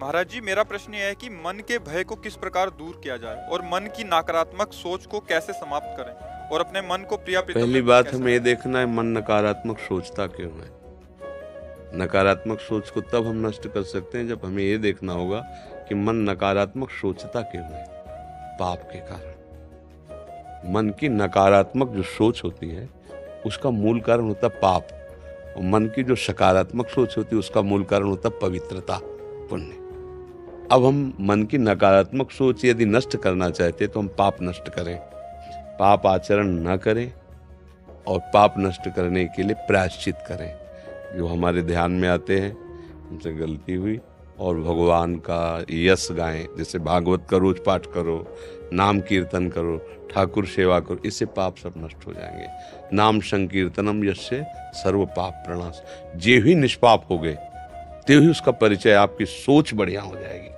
महाराज जी, मेरा प्रश्न ये है कि मन के भय को किस प्रकार दूर किया जाए और मन की नकारात्मक सोच को कैसे समाप्त करें और अपने मन को प्रिया प्रीतम पहली में बात कैसे हमें ये रखें? देखना है मन नकारात्मक सोचता क्यों है। नकारात्मक सोच को तब हम नष्ट कर सकते हैं जब हमें ये देखना होगा कि मन नकारात्मक सोचता क्यों है। पाप के कारण मन की नकारात्मक जो सोच होती है उसका मूल कारण होता है पाप, और मन की जो सकारात्मक सोच होती है उसका मूल कारण होता है पवित्रता, पुण्य। अब हम मन की नकारात्मक सोच यदि नष्ट करना चाहते तो हम पाप नष्ट करें, पाप आचरण न करें और पाप नष्ट करने के लिए प्रायश्चित करें। जो हमारे ध्यान में आते हैं उनसे गलती हुई और भगवान का यश गाएं, जैसे भागवत का रोज पाठ करो, नाम कीर्तन करो, ठाकुर सेवा करो, इससे पाप सब नष्ट हो जाएंगे। नाम संकीर्तनम यस्य सर्व पाप प्रणाश। जे ही निष्पाप हो गए ते ही उसका परिचय, आपकी सोच बढ़िया हो जाएगी।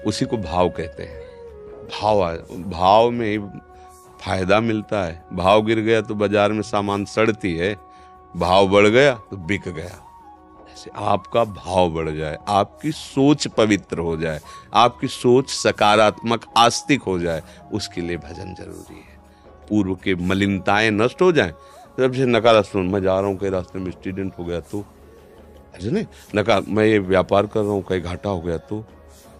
उसी को भाव कहते हैं। भाव में ही फायदा मिलता है। भाव गिर गया तो बाजार में सामान सड़ती है, भाव बढ़ गया तो बिक गया। ऐसे आपका भाव बढ़ जाए, आपकी सोच पवित्र हो जाए, आपकी सोच सकारात्मक आस्तिक हो जाए, उसके लिए भजन जरूरी है। पूर्व के मलिनताएं नष्ट हो जाएं। जब से नकारात्मक, मैं जा रहा हूँ कहीं रास्ते में एक्सीडेंट हो गया तो, ऐसे नहीं मैं ये व्यापार कर रहा हूँ कहीं घाटा हो गया तो,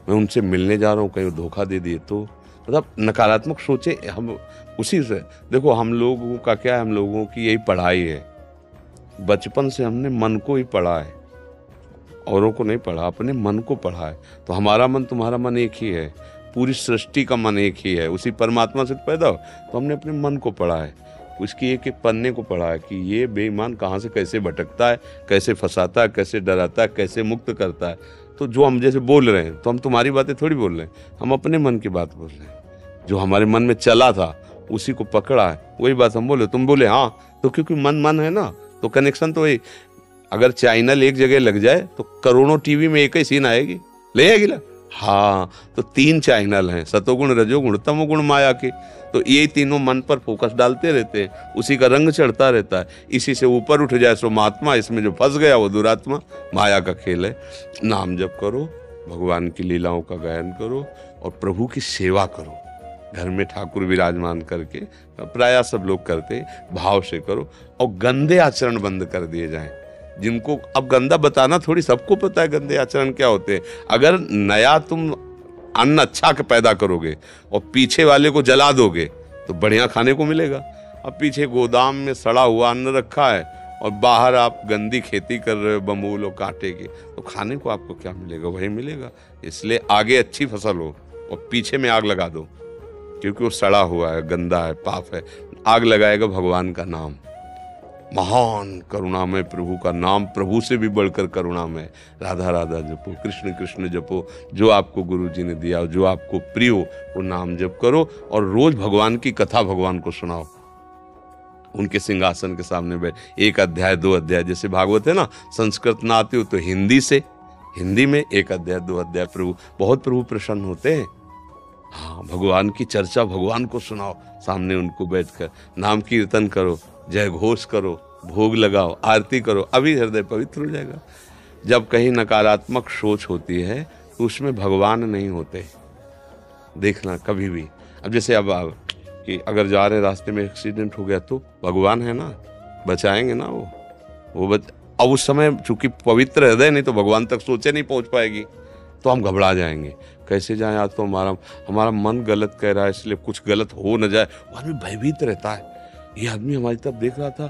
मैं उनसे मिलने जा रहा हूँ कहीं धोखा दे दिए तो, मतलब नकारात्मक सोचे हम उसी से। देखो हम लोगों का क्या है, हम लोगों की यही पढ़ाई है। बचपन से हमने मन को ही पढ़ा है, औरों को नहीं पढ़ा, अपने मन को पढ़ा है। तो हमारा मन तुम्हारा मन एक ही है, पूरी सृष्टि का मन एक ही है, उसी परमात्मा से पैदा हो। तो हमने अपने मन को पढ़ा है, उसकी एक एक पन्ने को पढ़ा है कि ये बेईमान कहाँ से कैसे भटकता है, कैसे फंसाता है, कैसे डराता है, कैसे मुक्त करता है। तो जो हम जैसे बोल रहे हैं तो हम तुम्हारी बातें थोड़ी बोल रहे हैं, हम अपने मन की बात बोल रहे हैं। जो हमारे मन में चला था उसी को पकड़ा है, वही बात हम बोले। तुम बोले हाँ, तो क्योंकि मन मन है ना, तो कनेक्शन तो वही। अगर चैनल एक जगह लग जाए तो करोड़ों टीवी में एक ही सीन आएगी, ले आएगी ना। हाँ, तो 3 चैनल हैं, सतोगुण रजोगुण तमोगुण माया के। तो ये तीनों मन पर फोकस डालते रहते हैं, उसी का रंग चढ़ता रहता है। इसी से ऊपर उठ जाए सो महात्मा, इसमें जो फंस गया वो दुरात्मा। माया का खेल है। नाम जप करो, भगवान की लीलाओं का गायन करो और प्रभु की सेवा करो। घर में ठाकुर विराजमान करके, प्रायः सब लोग करते, भाव से करो और गंदे आचरण बंद कर दिए जाएं। जिनको अब गंदा बताना थोड़ी, सबको पता है गंदे आचरण क्या होते हैं। अगर नया तुम अन्न अच्छा के पैदा करोगे और पीछे वाले को जला दोगे तो बढ़िया खाने को मिलेगा। अब पीछे गोदाम में सड़ा हुआ अन्न रखा है और बाहर आप गंदी खेती कर रहे हो बमूल और कांटे की, तो खाने को आपको क्या मिलेगा? वही मिलेगा। इसलिए आगे अच्छी फसल हो और पीछे में आग लगा दो, क्योंकि वो सड़ा हुआ है, गंदा है, पाप है। आग लगाएगा भगवान का नाम। महान करुणामय प्रभु का नाम, प्रभु से भी बढ़कर करुणामय। राधा राधा जपो, कृष्ण कृष्ण जपो। जो आपको गुरु जी ने दिया, जो आपको प्रिय हो, वो नाम जप करो और रोज भगवान की कथा भगवान को सुनाओ। उनके सिंहासन के सामने बैठ 1 अध्याय 2 अध्याय, जैसे भागवत है ना, संस्कृत ना आती हो तो हिंदी में 1 अध्याय 2 अध्याय बहुत प्रभु प्रसन्न होते हैं। हाँ, भगवान की चर्चा, भगवान को सुनाओ सामने उनको बैठकर। नाम कीर्तन करो, जय घोष करो, भोग लगाओ, आरती करो, अभी हृदय पवित्र हो जाएगा। जब कहीं नकारात्मक सोच होती है तो उसमें भगवान नहीं होते, देखना कभी भी। अब जैसे अब कि अगर जा रहे रास्ते में एक्सीडेंट हो गया तो भगवान है ना, बचाएंगे ना वो अब उस समय चूंकि पवित्र हृदय नहीं, तो भगवान तक सोचे नहीं पहुंच पाएगी, तो हम घबरा जाएंगे। कैसे जाएं? आज तो हमारा मन गलत कह रहा है, इसलिए कुछ गलत हो न जाए। वो आदमी भयभीत रहता है। ये आदमी हमारी तरफ देख रहा था,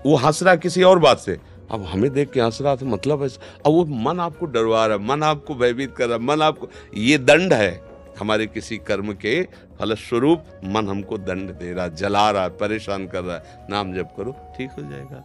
वो हंस रहा किसी और बात से, अब हमें देख के हंस रहा था, मतलब है। अब वो मन आपको डरवा रहा है, मन आपको भयभीत कर रहा है, मन आपको, ये दंड है हमारे किसी कर्म के फलस्वरूप। मन हमको दंड दे रहा है, जला रहा है, परेशान कर रहा है। नाम जप करो, ठीक हो जाएगा।